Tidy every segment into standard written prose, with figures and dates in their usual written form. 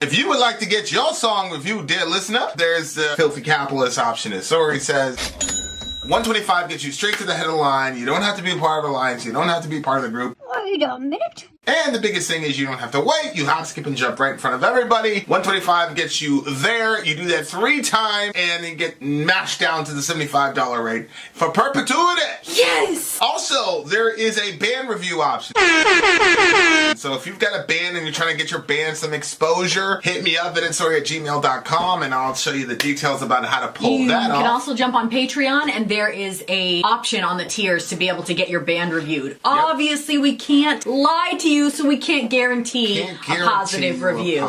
If you would like to get your song reviewed, dear listener, there's the filthy capitalist option. As Sori says, $125 gets you straight to the head of the line. You don't have to be a part of the alliance. You don't have to be part of the group. Wait a minute. And the biggest thing is you don't have to wait. You hop, skip, and jump right in front of everybody. $125 gets you there. You do that 3 times, and you get mashed down to the $75 rate for perpetuity. Yes! Also, there is a band review option. So if you've got a band and you're trying to get your band some exposure, hit me up at vinsori@gmail.com, and I'll show you the details about how to pull that off. You can also jump on Patreon, and there is a option on the tiers to be able to get your band reviewed. Yep. Obviously, we can't lie to you, so we can't guarantee a positive review.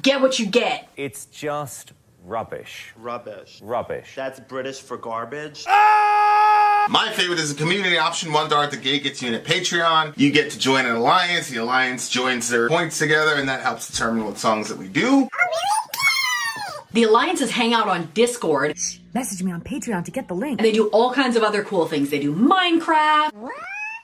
Get what you get. It's just rubbish. Rubbish. Rubbish. That's British for garbage. My favorite is a community option. $1 at the gate gets you in at Patreon. You get to join an alliance. The alliance joins their points together, and that helps determine what songs that we do. The alliances hang out on Discord. Message me on Patreon to get the link. And they do all kinds of other cool things. They do Minecraft,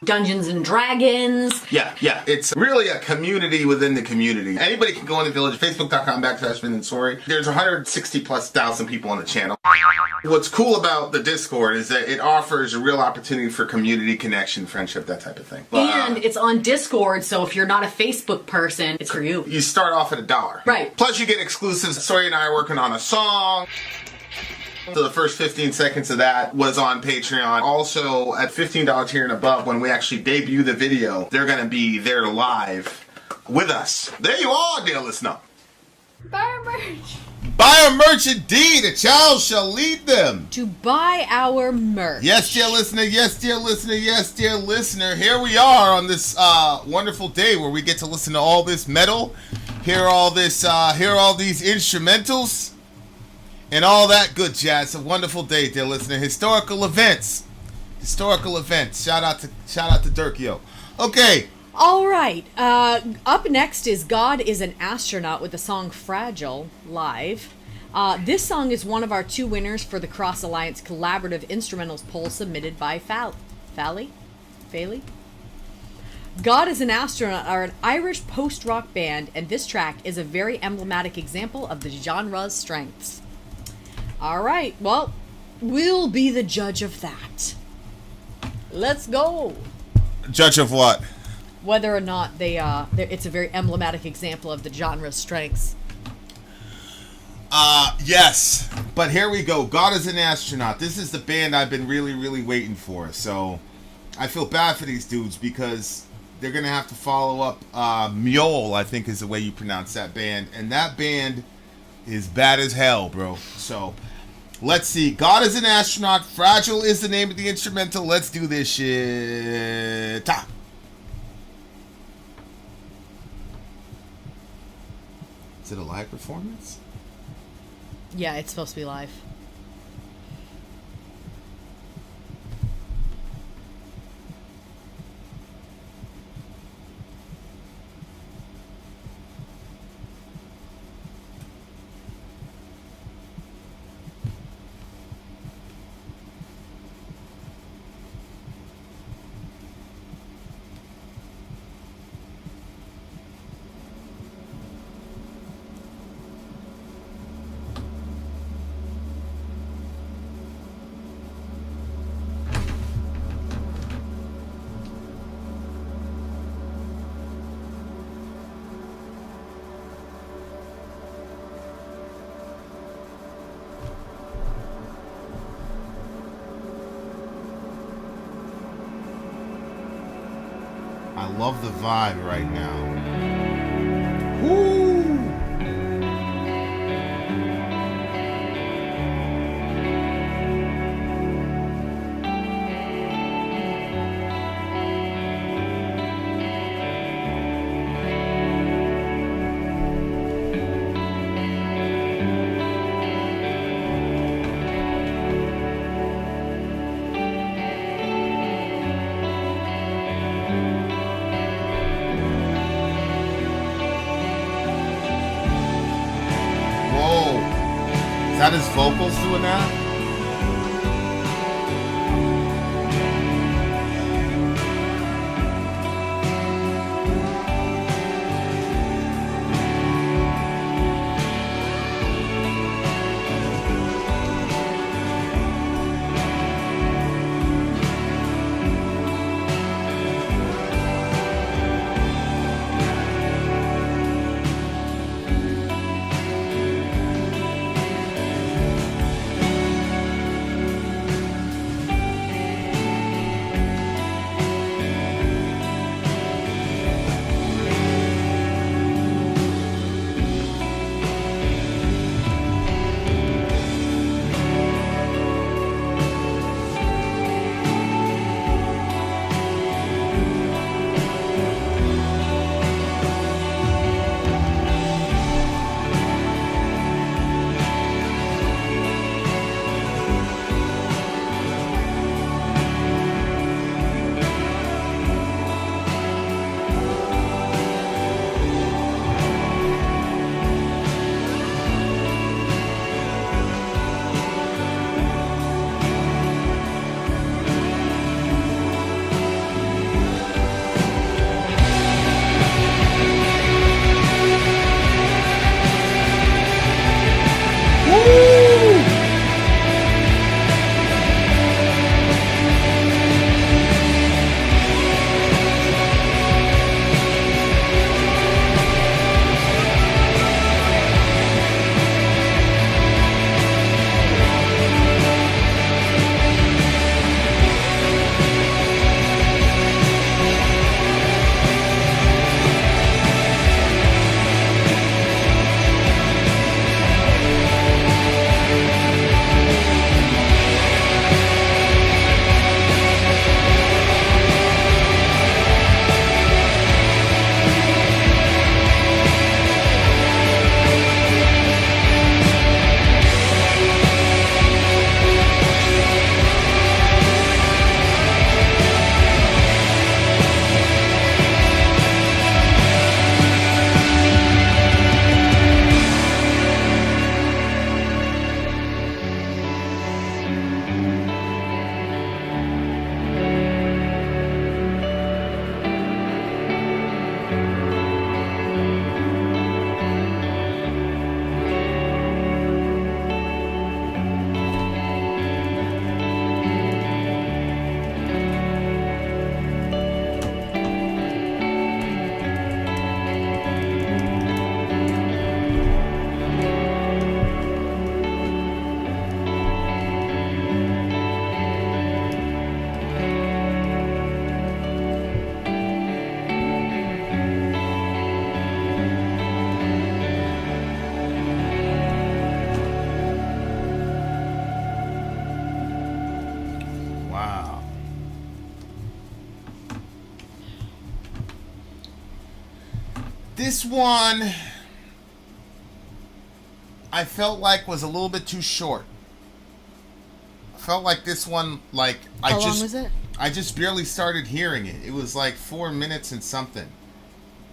Dungeons and Dragons. Yeah. It's really a community within the community. Anybody can go on the village, facebook.com/Vin and Sori. There's 160,000+ people on the channel. What's cool about the Discord is that it offers a real opportunity for community connection, friendship, that type of thing. And it's on Discord, so if you're not a Facebook person, it's for you. You start off at $1. Right. Plus you get exclusives. Sori and I are working on a song. So the first 15 seconds of that was on Patreon. Also, at $15 tier and above, when we actually debut the video, they're going to be there live with us. There you are, dear listener. Buy our merch. Buy our merch indeed. A child shall lead them. To buy our merch. Yes, dear listener. Yes, dear listener. Yes, dear listener. Here we are on this wonderful day where we get to listen to all this metal, hear all these instrumentals, and all that good jazz. A wonderful day, dear listener. Historical events. Shout out to Dirkio. Okay. All right. Up next is God is an Astronaut with the song Fragile live. This song is one of our 2 winners for the Cross Alliance Collaborative Instrumentals poll submitted by Fally? God is an Astronaut are an Irish post-rock band, and this track is a very emblematic example of the genre's strengths. All right, well, we'll be the judge of that. Let's go. Judge of what? Whether or not it's a very emblematic example of the genre's strengths. Yes, but here we go. God is an Astronaut. This is the band I've been really, really waiting for. So I feel bad for these dudes because they're going to have to follow up Mjol, I think is the way you pronounce that band. And that band is bad as hell, bro. So let's see. God is an Astronaut. Fragile is the name of the instrumental. Let's do this shit. Ta. Is it a live performance? Yeah, it's supposed to be live. I love the vibe right now. Woo! Is that his vocals doing that? This one, I felt like was a little bit too short. I felt like this one, like How long was it? I just barely started hearing it. It was like 4 minutes and something.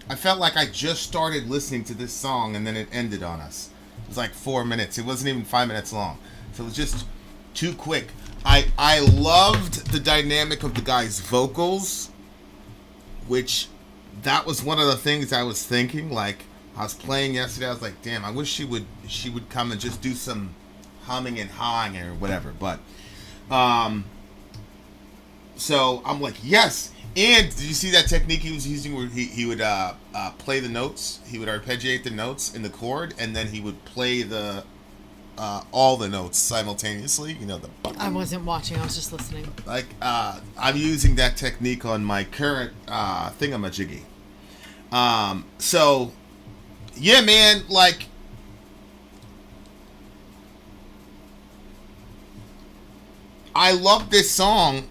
I felt like I just started listening to this song and then it ended on us. It was like 4 minutes. It wasn't even 5 minutes long. So it was just too quick. I loved the dynamic of the guy's vocals, which that was one of the things I was thinking. Like, I was playing yesterday, I was like, damn, I wish she would come and just do some humming and hawing or whatever. But so I'm like, yes. And did you see that technique he was using where he would play the notes? He would arpeggiate the notes in the chord, and then he would play the all the notes simultaneously. You know, I wasn't watching. I was just listening. like I'm using that technique on my current thingamajiggy. So yeah, man, like I love this song.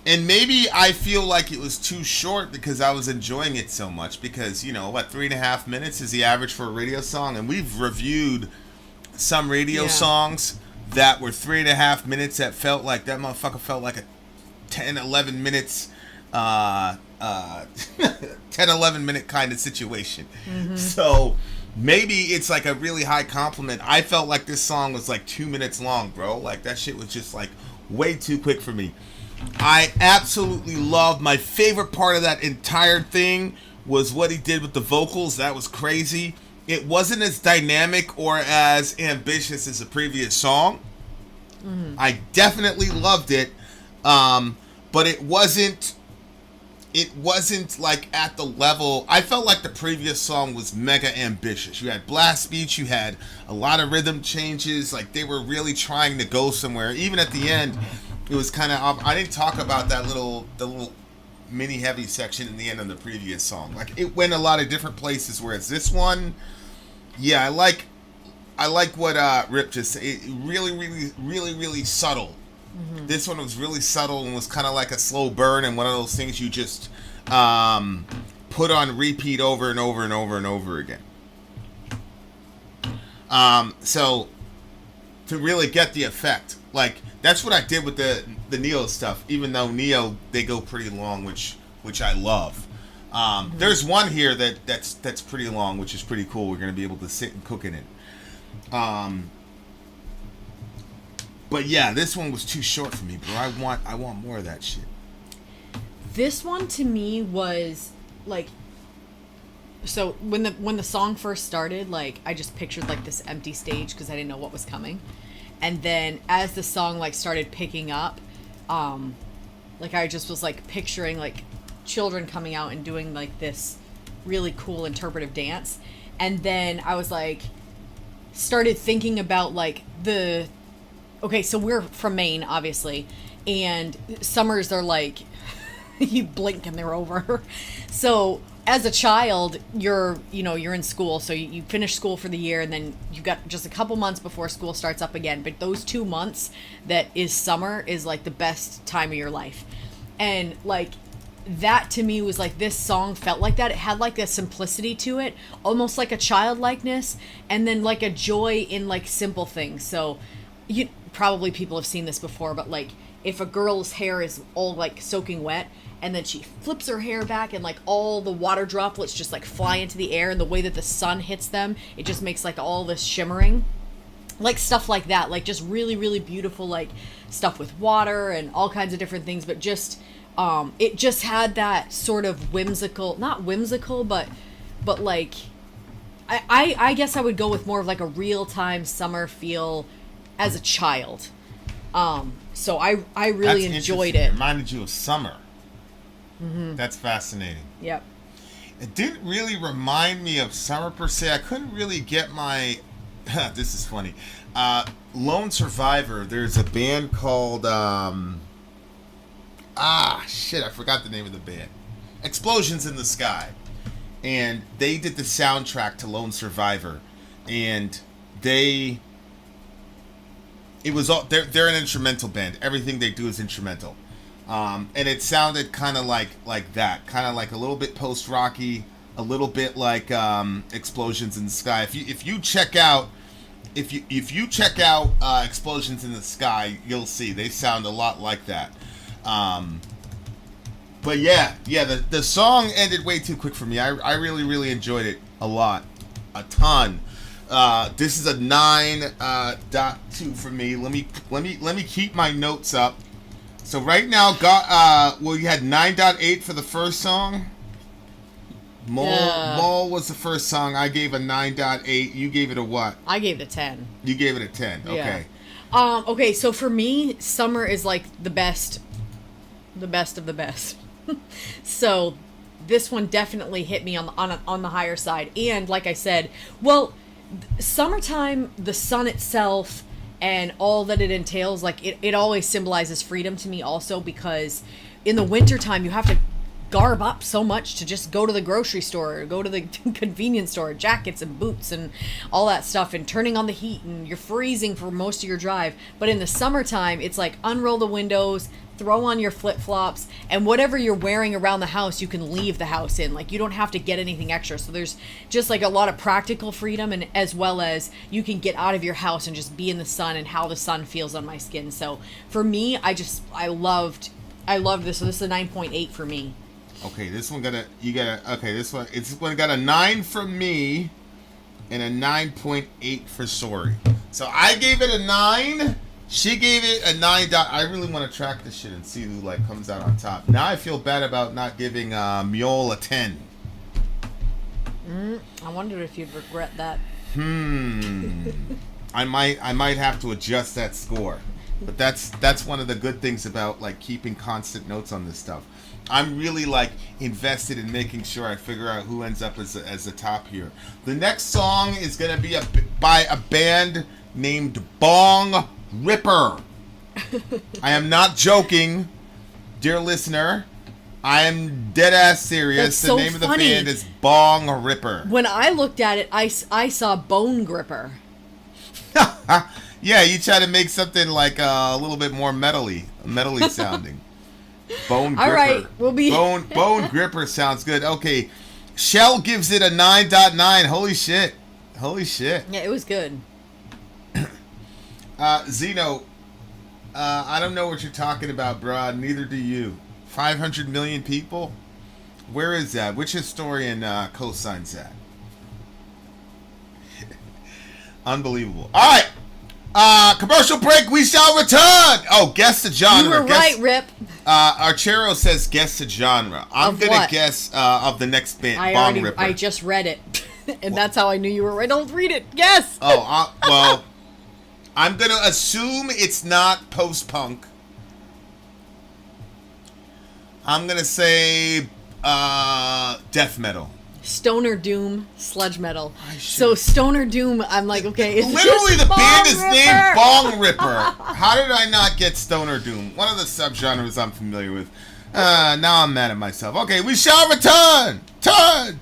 And maybe I feel like it was too short because I was enjoying it so much. Because, you know, what, 3.5 minutes is the average for a radio song? And we've reviewed some radio songs that were 3.5 minutes that felt like, that motherfucker felt like a 10, 11 minutes, 10, 11 minute kind of situation. Mm-hmm. So maybe it's like a really high compliment. I felt like this song was like 2 minutes long, bro. Like that shit was just like way too quick for me. I absolutely loved, my favorite part of that entire thing was what he did with the vocals. That was crazy. It wasn't as dynamic or as ambitious as the previous song. Mm-hmm. I definitely loved it. But it wasn't like at the level. I felt like the previous song was mega ambitious. You had blast beats, you had a lot of rhythm changes. Like they were really trying to go somewhere. Even at the end, it was kind of. I didn't talk about the little mini heavy section in the end of the previous song. Like it went a lot of different places. Whereas this one, yeah, I like what Rip just said. It really subtle. Mm-hmm. This one was really subtle and was kind of like a slow burn and one of those things you just put on repeat over and over and over and over again. So to really get the effect, like that's what I did with the Neo stuff. Even though Neo they go pretty long, which I love. Mm-hmm. There's one here that's pretty long, which is pretty cool. We're gonna be able to sit and cook in it. But yeah, this one was too short for me, bro. I want more of that shit. This one to me was like, so when the song first started, like I just pictured like this empty stage because I didn't know what was coming, and then as the song like started picking up, like I just was like picturing like children coming out and doing like this really cool interpretive dance, and then I was like started thinking about like okay, so we're from Maine, obviously, and summers are like, you blink and they're over. So as a child, you're in school, so you finish school for the year, and then you've got just a couple months before school starts up again. But those 2 months that is summer is like the best time of your life. And like that to me was like, this song felt like that. It had like a simplicity to it, almost like a childlikeness, and then like a joy in like simple things. So probably people have seen this before, but like if a girl's hair is all like soaking wet and then she flips her hair back and like all the water droplets just like fly into the air, and the way that the sun hits them, it just makes like all this shimmering, like stuff like that, like just really, really beautiful, like stuff with water and all kinds of different things. But just it just had that sort of not whimsical, but like I guess I would go with more of like a real-time summer feel as a child. So I really enjoyed it. It reminded you of summer. Mm-hmm. That's fascinating. Yep. It didn't really remind me of summer per se. I couldn't really get my... this is funny. Lone Survivor, there's a band called... shit, I forgot the name of the band. Explosions in the Sky. And they did the soundtrack to Lone Survivor. And they... It was all they're an instrumental band. Everything they do is instrumental, and it sounded kind of like that, kind of like a little bit post rocky, a little bit like Explosions in the Sky. If you check out Explosions in the Sky, you'll see they sound a lot like that. But yeah, the song ended way too quick for me. I really enjoyed it a lot, a ton. This is a 9.2 for me. Let me keep my notes up. So right now, you had 9.8 for the first song. Mole was the first song. I gave a 9.8. You gave it a what? I gave it a 10. You gave it a 10. Okay. Yeah. Okay, so for me, Summer is like the best of the best. So this one definitely hit me on the higher side. And like I said, well, summertime, the sun itself and all that it entails, like it always symbolizes freedom to me also, because in the wintertime you have to garb up so much to just go to the grocery store or go to the convenience store, jackets and boots and all that stuff, and turning on the heat, and you're freezing for most of your drive. But in the summertime, it's like unroll the windows, throw on your flip-flops, and whatever you're wearing around the house, you can leave the house in. Like, you don't have to get anything extra. So there's just like a lot of practical freedom, and as well as you can get out of your house and just be in the sun and how the sun feels on my skin. So for me, I loved this. So this is a 9.8 for me. Okay, this one got a got a 9 from me and a 9.8 for Sori. So I gave it a 9. She gave it a 9. I really want to track this shit and see who like comes out on top. Now I feel bad about not giving Mule a 10. I wonder if you'd regret that. I might have to adjust that score. But that's one of the good things about like keeping constant notes on this stuff. I'm really like invested in making sure I figure out who ends up as the top here. The next song is gonna be by a band named Bong Ripper. I am not joking, dear listener. I am dead ass serious. That's the name so of the funny. band is Bong Ripper. When I looked at it, I saw Bone Gripper. Yeah, you try to make something like a little bit more metally sounding. Bone Gripper. All right, we'll be Bone Gripper sounds good. Okay, Shell gives it a 9.9. Holy shit. Yeah, it was good. Zeno, I don't know what you're talking about, bruh. Neither do you. 500 million people? Where is that? Which historian co-signs that? Unbelievable. All right. Commercial break. We shall return. Oh, guess the genre. You were right, Rip. Archero says guess the genre. I'm Of gonna what? guess of the next band. Bong Ripper. I just read it, and that's how I knew you were right. Don't read it. Guess. Oh, well, I'm gonna assume it's not post-punk. I'm gonna say death metal. Stoner Doom, sludge metal. So Stoner Doom, I'm like, okay. Is Literally, this the band Bong is Ripper? named Bong Ripper. How did I not get Stoner Doom? One of the subgenres I'm familiar with. Now I'm mad at myself. Okay, we shall return. Turn.